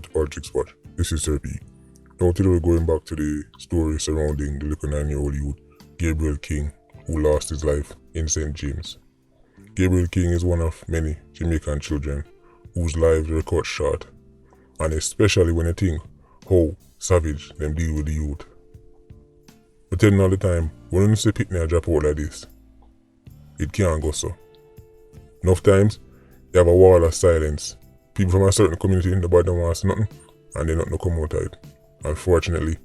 back to Politricks Watch. This is Sir P. Now today we're going back to the story surrounding the little 9-year-old youth, Gabriel King, who lost his life in St. James. Gabriel King is one of many Jamaican children whose lives were cut short, and especially when you think how savage them deal with the youth. But telling all the time, when you see Pitney drop out like this, it can't go so. Enough times, you have a wall of silence. People from a certain community, nobody don't want to say nothing, and they not come out of it. Unfortunately,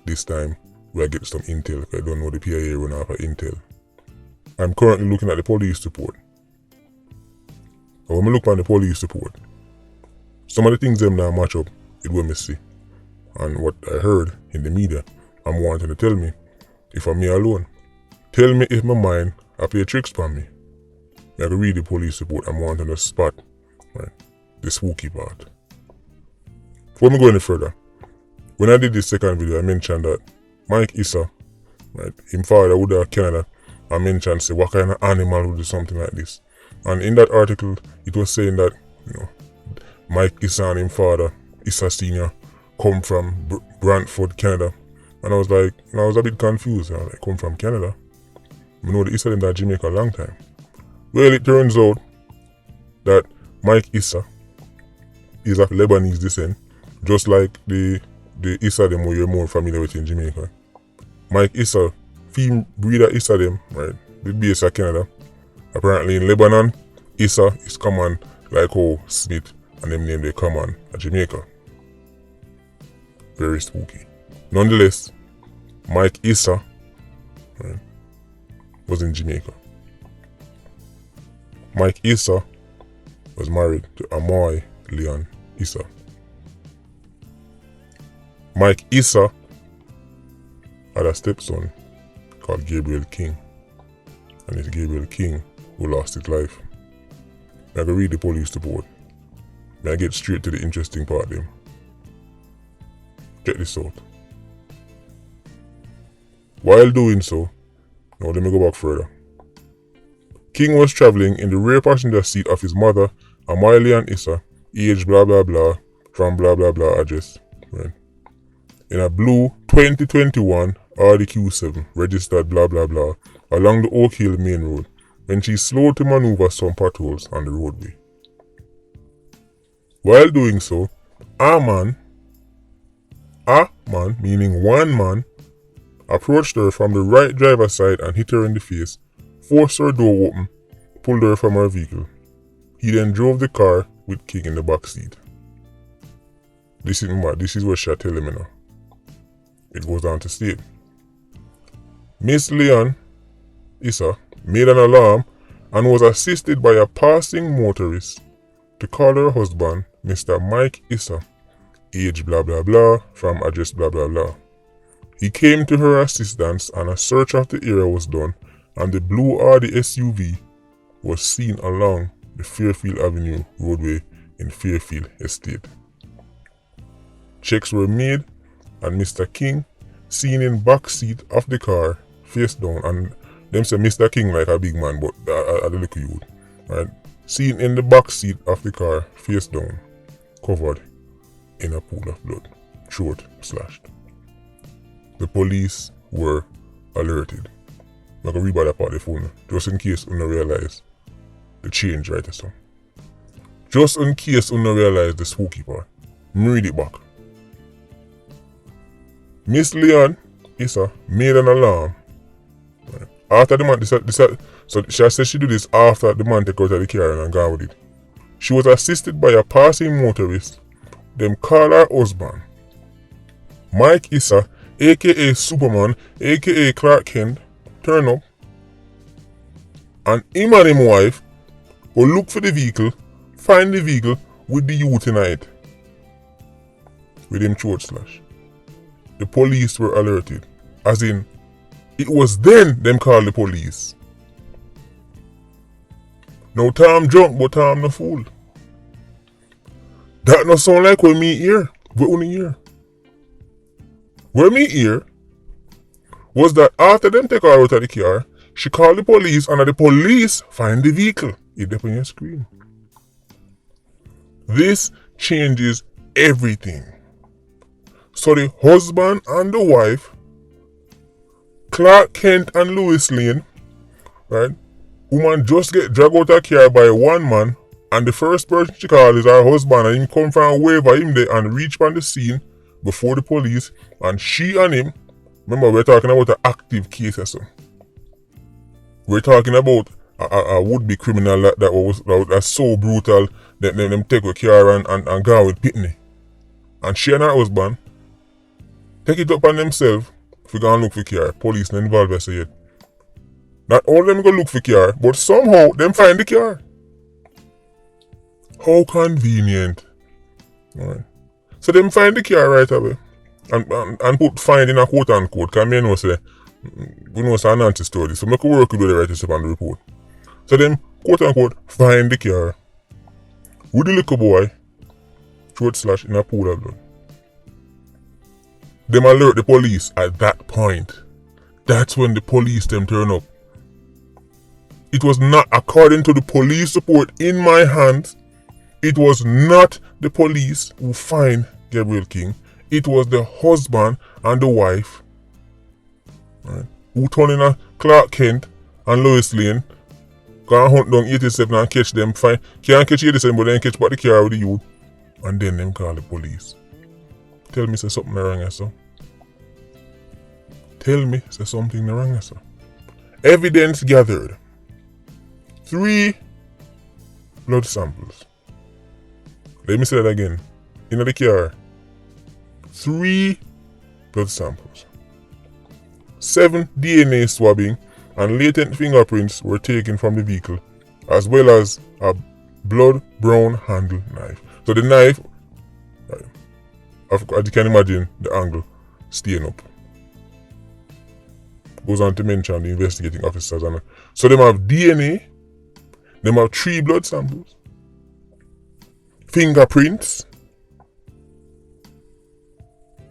this time, we are getting some intel. I don't know the PIA run off of intel. I'm currently looking at the police report. When I look at the police report, some of the things them now match up with what I see. And what I heard in the media, I'm wanting to tell me if I'm me alone. Tell me if my mind I play tricks on me. I can read the police report. I'm wanting to spot the spooky part. Before we go any further, when I did this second video, I mentioned that Mike ISSA, him father would have Canada, I mentioned say what kind of animal would do something like this. And in that article, it was saying that Mike ISSA and him father, ISSA Senior, come from Brantford, Canada. And I was like, I was a bit confused. I was like, come from Canada? I know the ISSA in that Jamaica a long time. Well, it turns out that Mike ISSA is of Lebanese descent, just like the ISSA them who you're more familiar with in Jamaica. Mike ISSA, female breeder ISSA them, the base of Canada. Apparently in Lebanon, ISSA is common like how Smith and them name they common at Jamaica. Very spooky. Nonetheless, Mike ISSA was in Jamaica. Mike ISSA was married to Amoy Leon ISSA. Mike ISSA had a stepson called Gabriel King, and it's Gabriel King who lost his life. I can read the police report. I get straight to the interesting part of them. Check this out. While doing so, now let me go back further. King was traveling in the rear passenger seat of his mother, Amoy Leon ISSA, age blah blah blah, from blah blah blah address, in a blue 2021 Audi Q7 registered blah blah blah along the Oak Hill main road when she slowed to maneuver some potholes on the roadway. While doing so, a man meaning one man, approached her from the right driver's side and hit her in the face, forced her door open, pulled her from her vehicle. He then drove the car with King in the back seat. This is what she telling me now. It goes on to state, Miss Leon ISSA made an alarm and was assisted by a passing motorist to call her husband, Mr. Mike ISSA, age blah blah blah, from address blah blah blah. He came to her assistance and a search of the area was done, and the blue Audi SUV was seen along the Fairfield Avenue roadway in Fairfield Estate. Checks were made and Mr. King seen in back seat of the car face down, and them say Mr. King like a big man but a little youth, seen in the back seat of the car face down, covered in a pool of blood, throat slashed. The police were alerted. I'm going to read by that part of the phone, just in case you don't realize the change right so. Just in case you don't realize the spooky part. Read it back. Miss Leon ISSA made an alarm. After the man, so she said she did this after the man took out of the car and gone with it. She was assisted by a passing motorist. Them call her husband, Mike ISSA, aka Superman, aka Clark Kent, turn up. And him and him wife will look for the vehicle, find the vehicle with the youth in it, with him throat slash. The police were alerted, as in, it was then them called the police. Now Tom drunk, but Tom no fool. That no sound like what me hear, but only hear. What me hear was that after them take her out of the car, she called the police and the police find the vehicle. It's up on your screen. This changes everything. So the husband and the wife, Clark Kent and Lewis Lane, right? Woman just get dragged out of car by one man, and the first person she call is her husband, and him come from wherever him there and reach on the scene before the police, and she and him, remember we're talking about an active case or so. We're talking about a would-be criminal that's so brutal that them take a car and go with Pitney. And she and her husband take it up on themselves if we go and look for car. Police not involved as yet. Not all of them go look for car, but somehow them find the car. How convenient. Alright. So them find the car right away. And put find in a quote unquote, because I know say we know it's an anti-story, so make a work with the writers on the report. So them quote unquote find the car with the little boy throat slash in a pool of blood. Them alert the police at that point. That's when the police them turn up. It was not, according to the police report in my hands, it was not the police who find Gabriel King. It was the husband and the wife, right, who turn in a Clark Kent and Lois Lane, go and hunt down 87 and catch them. Can't catch 87, but then catch back the car with the youth, and then them call the police. Tell me say something wrong or so. Tell me say something wrong or so. Evidence gathered. 3 blood samples. Let me say that again. In the car. 3 blood samples. 7 DNA swabbing and latent fingerprints were taken from the vehicle, as well as a blood brown handle knife. So the knife, as you can imagine, the angle staying up. Goes on to mention the investigating officers. So them have DNA, them have 3 blood samples, fingerprints.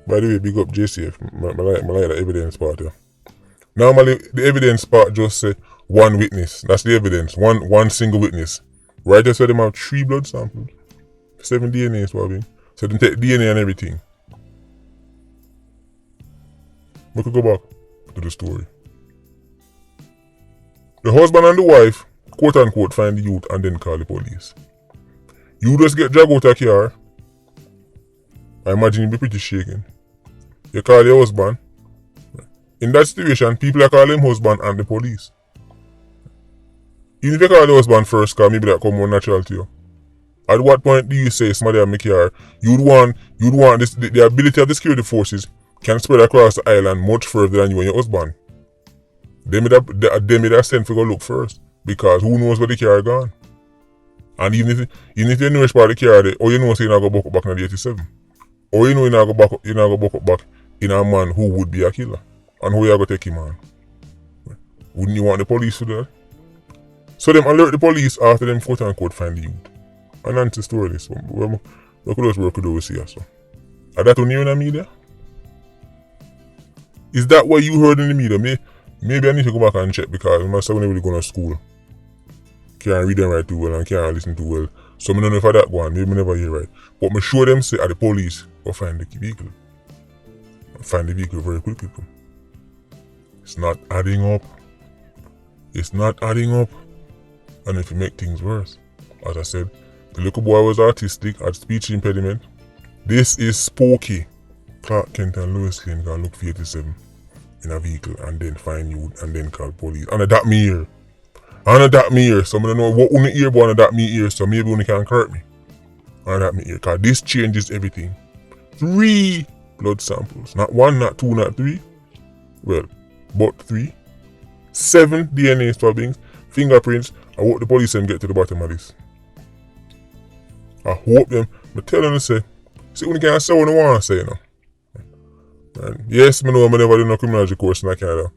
By the way, big up JCF. I like the evidence part here. Normally, the evidence part just say one witness. That's the evidence. One single witness. Right there, so them have 3 blood samples, 7 DNA swabbing. So they take DNA and everything. We could go back to the story. The husband and the wife, quote unquote, find the youth and then call the police. You just get dragged out of car. I imagine you'll be pretty shaken. You call your husband. In that situation, people are calling husband and the police. Even if you call the husband first, because maybe that come more natural to you. At what point do you say somebody in my car? You'd want this, the ability of the security forces can spread across the island much further than you and your husband. They made a send for go look first, because who knows where the car gone. And even if you know which part of the car there, or you know say you're not going to back in the 87. Or you know you're not going to back in a man who would be a killer. And who you are going to take him on. Wouldn't you want the police to do that? So them alert the police after them quote unquote find the youth. And answer story this one. We could just work with those here. So. Are that on you in the media? Is that what you heard in the media? Maybe I need to go back and check, because my son never really going to school. Can't read them right too well and can't listen too well. So I don't know if I that one, maybe I never hear right. But I sure them say at the police will find the vehicle. Find the vehicle very quickly. It's not adding up. It's not adding up. And if you make things worse, as I said, the little boy was autistic, had speech impediment. This is spooky. Clark Kent and Lois Lane can look for 87 in a vehicle and then find you and then call police. And that me here. And that me here. So I don't know what only ear but that me here, so maybe only can hurt me. And that me here. Because this changes everything. 3 blood samples. Not 1, not 2, not 3. Well, but 3. 7 DNA swabbings, fingerprints. I hope the police them get to the bottom of this. I hope them. I tell them to say, see when you can say what I want to say, you know. And yes, I know I never do no criminology course in Canada.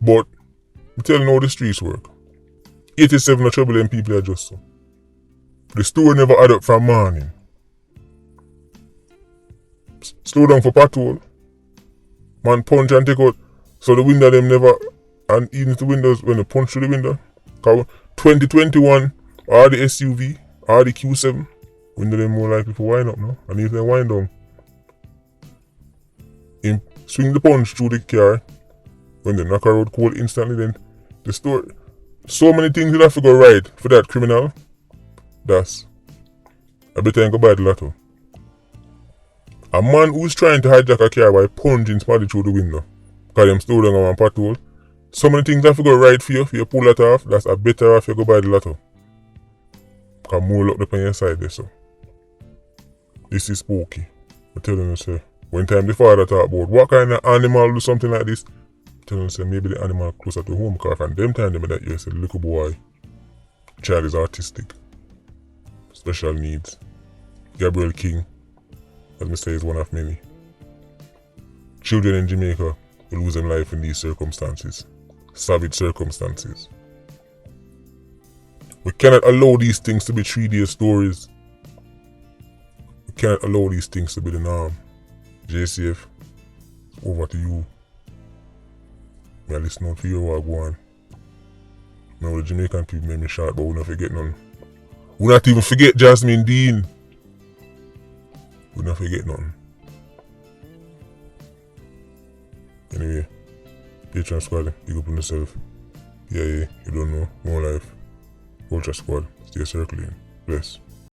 But I tell you how the streets work. 87 of trouble and people are just so. The story never add up from morning. Slow down for patrol. Man punch and take out. So the window them never, and even the windows when they punch through the window. 2021 or the SUV or the Q7 window them more likely to wind up, no? And if they wind down, him swing the punch through the car, when they knock her out cold instantly, then the story. So many things will have to go right for that criminal. That's a bit time go buy the lotto. A man who's trying to hijack a car by punching somebody through the window, because them stole down on patrol. So many things have to go right for you pull that off. That's a better off you go buy the lotto. Because more luck up on your side there, so. This is spooky. I'm telling you, sir. When time the father talk about what kind of animal do something like this, I'm telling you, sir, maybe the animal closer to home, because from them time, that you say, little boy, child is autistic, special needs. Gabriel King, as I say, is one of many. Children in Jamaica will lose their life in these circumstances. Savage circumstances. We cannot allow these things to be 3-day stories. We cannot allow these things to be the norm. JCF, over to you. I listen out for you what go on. Now the Jamaican people made me short, but we not forget none. We not even forget Jasmine Dean. We not forget nothing. Anyway, Patreon squad, big up on yourself. Yeah, you don't know. More life. Ultra squad, stay circling. Bless.